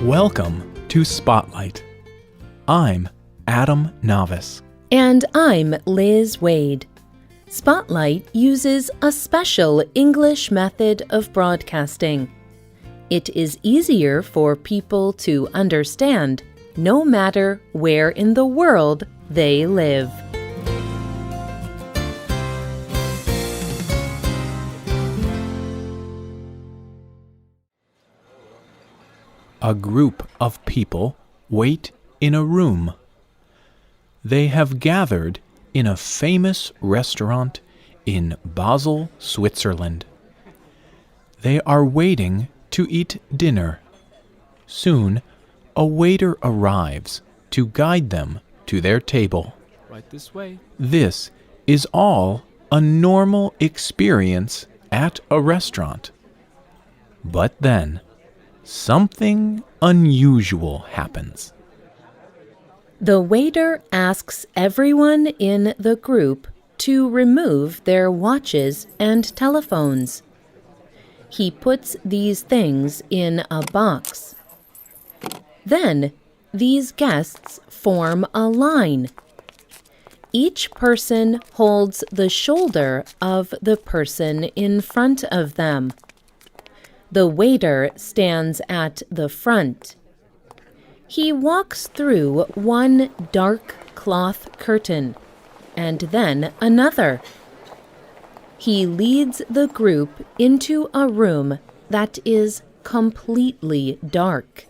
Welcome to Spotlight. I'm Adam Navis. And I'm Liz Waid. Spotlight uses a special English method of broadcasting. It is easier for people to understand no matter where in the world they live. A group of people wait in a room. They have gathered in a famous restaurant in Basel, Switzerland. They are waiting to eat dinner. Soon, a waiter arrives to guide them to their table. Right this way. This is all a normal experience at a restaurant. But then, something unusual happens. The waiter asks everyone in the group to remove their watches and telephones. He puts these things in a box. Then, these guests form a line. Each person holds the shoulder of the person in front of them. The waiter stands at the front. He walks through one dark cloth curtain, and then another. He leads the group into a room that is completely dark.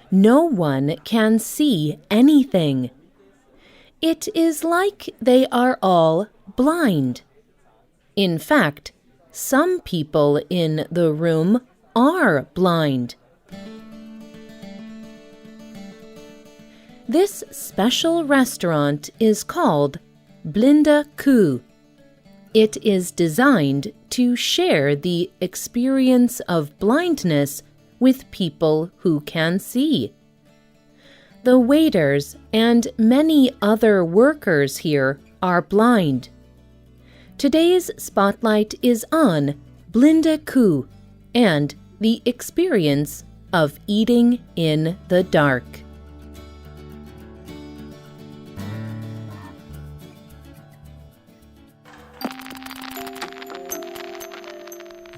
No one can see anything. It is like they are all blind. In fact, some people in the room are blind. This special restaurant is called Blinde Kuh. It is designed to share the experience of blindness with people who can see. The waiters and many other workers here are blind. Today's spotlight is on Blinde Kuh and the experience of eating in the dark.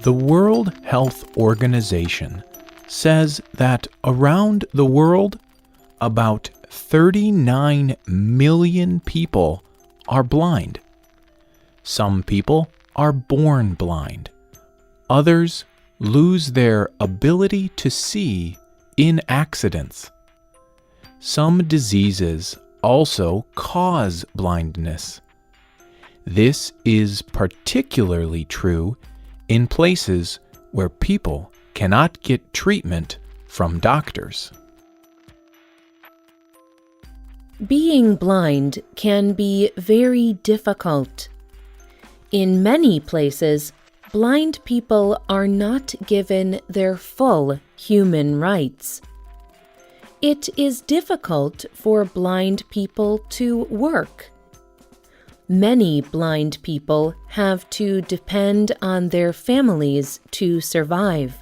The World Health Organization says that around the world, about 39 million people are blind. Some people are born blind. Others lose their ability to see in accidents. Some diseases also cause blindness. This is particularly true in places where people cannot get treatment from doctors. Being blind can be very difficult. In many places, blind people are not given their full human rights. It is difficult for blind people to work. Many blind people have to depend on their families to survive.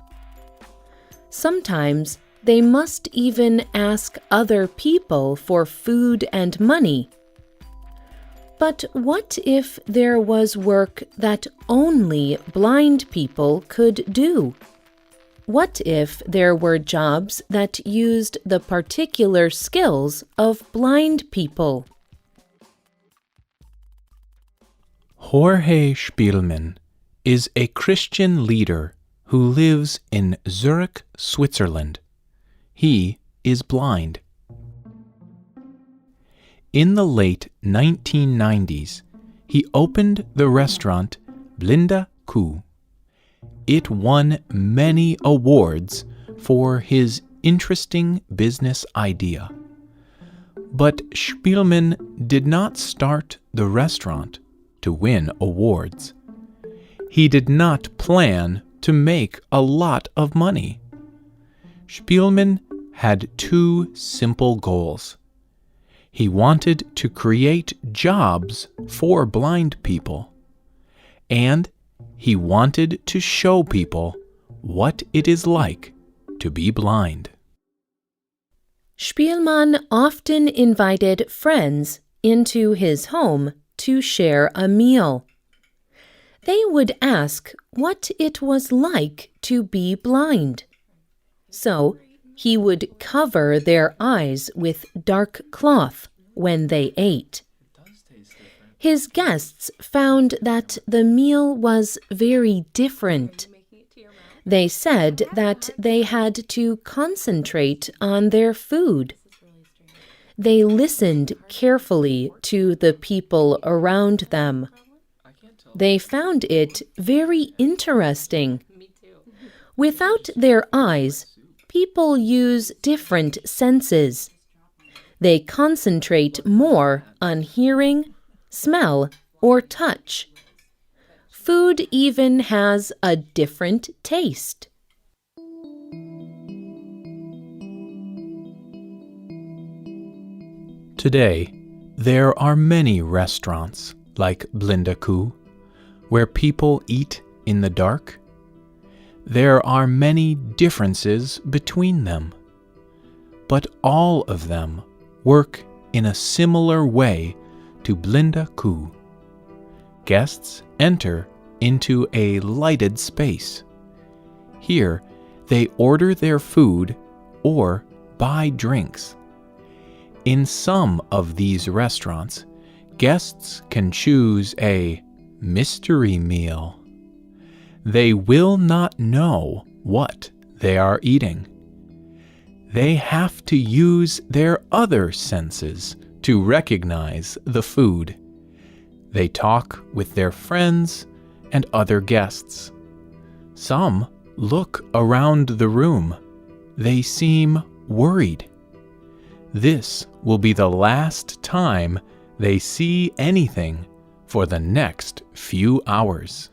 Sometimes they must even ask other people for food and money. But what if there was work that only blind people could do? What if there were jobs that used the particular skills of blind people? Jorge Spielmann is a Christian leader who lives in Zurich, Switzerland. He is blind. In the late 1990s, he opened the restaurant Blinde Kuh. It won many awards for his interesting business idea. But Spielmann did not start the restaurant to win awards. He did not plan to make a lot of money. Spielmann had two simple goals. He wanted to create jobs for blind people, and he wanted to show people what it is like to be blind. Spielmann often invited friends into his home to share a meal. They would ask what it was like to be blind. So he would cover their eyes with dark cloth when they ate. His guests found that the meal was very different. They said that they had to concentrate on their food. They listened carefully to the people around them. They found it very interesting. Without their eyes, people use different senses. They concentrate more on hearing, smell, or touch. Food even has a different taste. Today, there are many restaurants like Blindekoe, where people eat in the dark. There are many differences between them, but all of them work in a similar way to Blindekoe. Guests enter into a lighted space. Here, they order their food or buy drinks. In some of these restaurants, guests can choose a mystery meal. They will not know what they are eating. They have to use their other senses to recognize the food. They talk with their friends and other guests. Some look around the room. They seem worried. This will be the last time they see anything for the next few hours.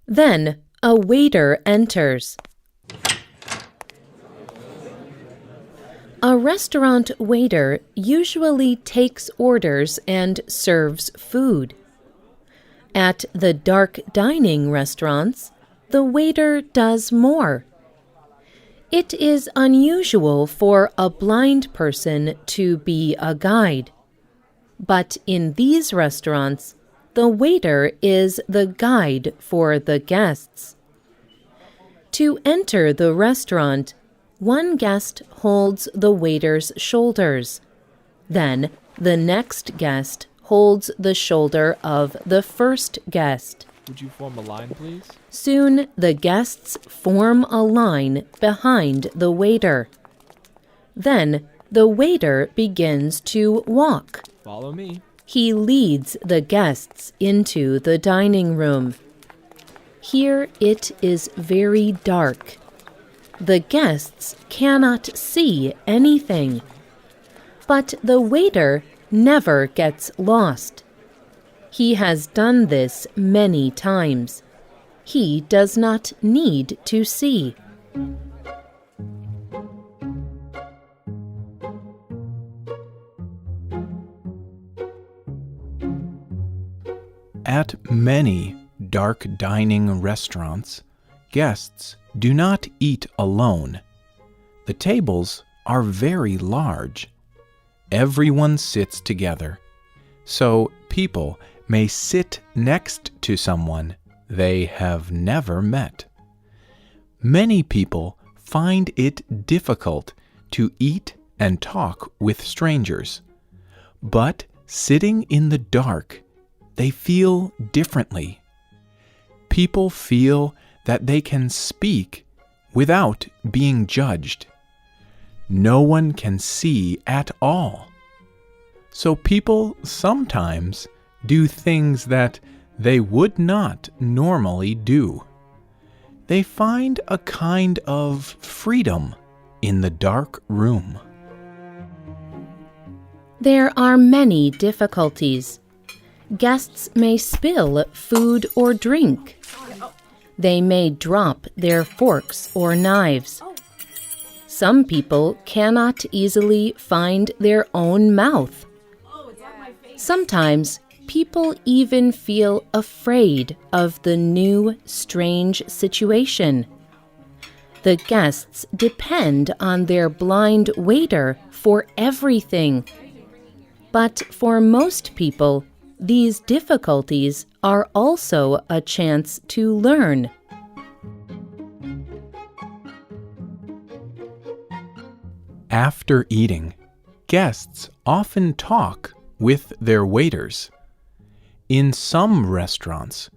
Then a waiter enters. A restaurant waiter usually takes orders and serves food. At the dark dining restaurants, the waiter does more. It is unusual for a blind person to be a guide. But in these restaurants, the waiter is the guide for the guests. To enter the restaurant, one guest holds the waiter's shoulders. Then the next guest holds the shoulder of the first guest. Would you form a line, please? Soon the guests form a line behind the waiter. Then the waiter begins to walk. Follow me. He leads the guests into the dining room. Here it is very dark. The guests cannot see anything. But the waiter never gets lost. He has done this many times. He does not need to see. At many dark dining restaurants, guests do not eat alone. The tables are very large. Everyone sits together, so people may sit next to someone they have never met. Many people find it difficult to eat and talk with strangers, but sitting in the dark, they feel differently. People feel that they can speak without being judged. No one can see at all. So people sometimes do things that they would not normally do. They find a kind of freedom in the dark room. There are many difficulties. Guests may spill food or drink. They may drop their forks or knives. Some people cannot easily find their own mouth. Sometimes people even feel afraid of the new, strange situation. The guests depend on their blind waiter for everything. But for most people, these difficulties are also a chance to learn. After eating, guests often talk with their waiters. In some restaurants,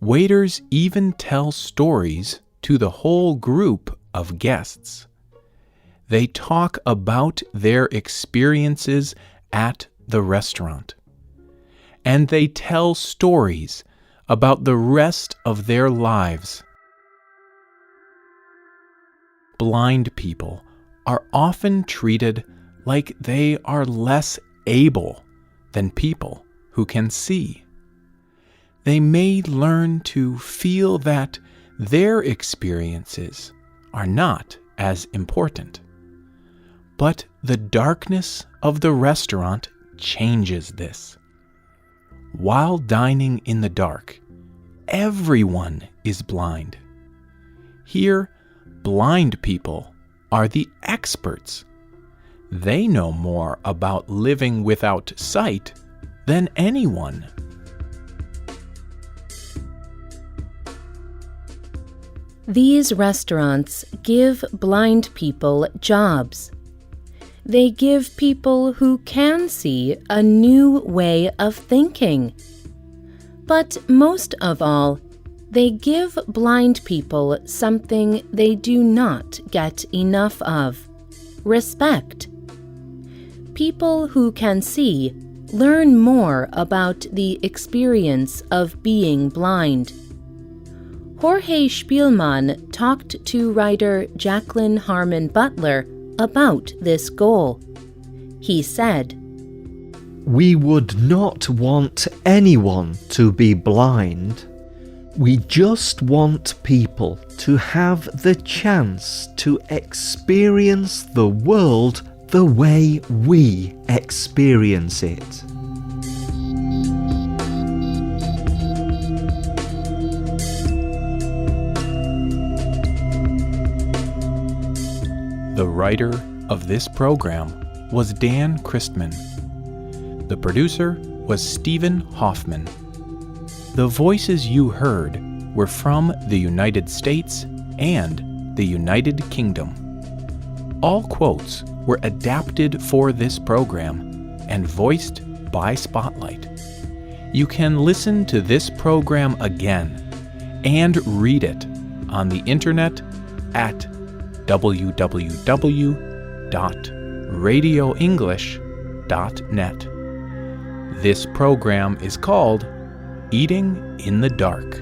waiters even tell stories to the whole group of guests. They talk about their experiences at the restaurant, and they tell stories about the rest of their lives. Blind people are often treated like they are less able than people who can see. They may learn to feel that their experiences are not as important. But the darkness of the restaurant changes this. While dining in the dark, everyone is blind. Here, blind people are the experts. They know more about living without sight than anyone. These restaurants give blind people jobs. They give people who can see a new way of thinking. But most of all, they give blind people something they do not get enough of: respect. People who can see learn more about the experience of being blind. Jorge Spielman talked to writer Jacqueline Harmon Butler about this goal. He said, "We would not want anyone to be blind. We just want people to have the chance to experience the world the way we experience it." The writer of this program was Dan Christman. The producer was Stephen Hoffman. The voices you heard were from the United States and the United Kingdom. All quotes were adapted for this program and voiced by Spotlight. You can listen to this program again and read it on the internet at www.radioenglish.net. This program is called Eating in the Dark.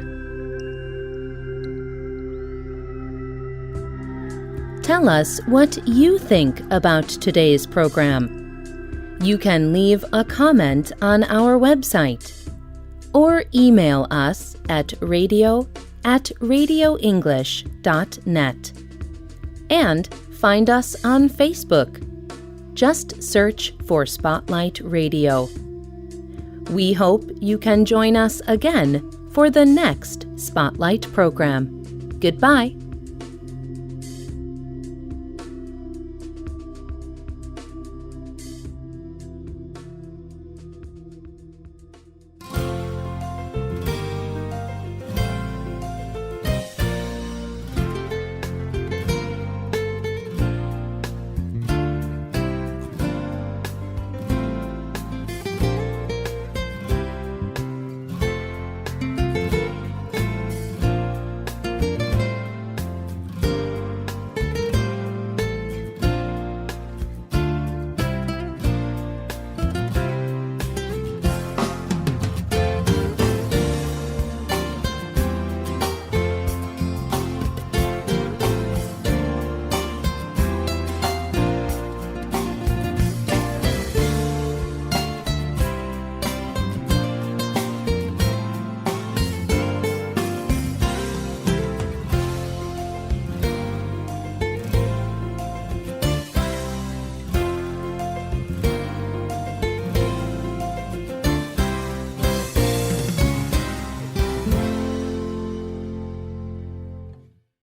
Tell us what you think about today's program. You can leave a comment on our website or email us at radio@radioenglish.net. And find us on Facebook. Just search for Spotlight Radio. We hope you can join us again for the next Spotlight program. Goodbye.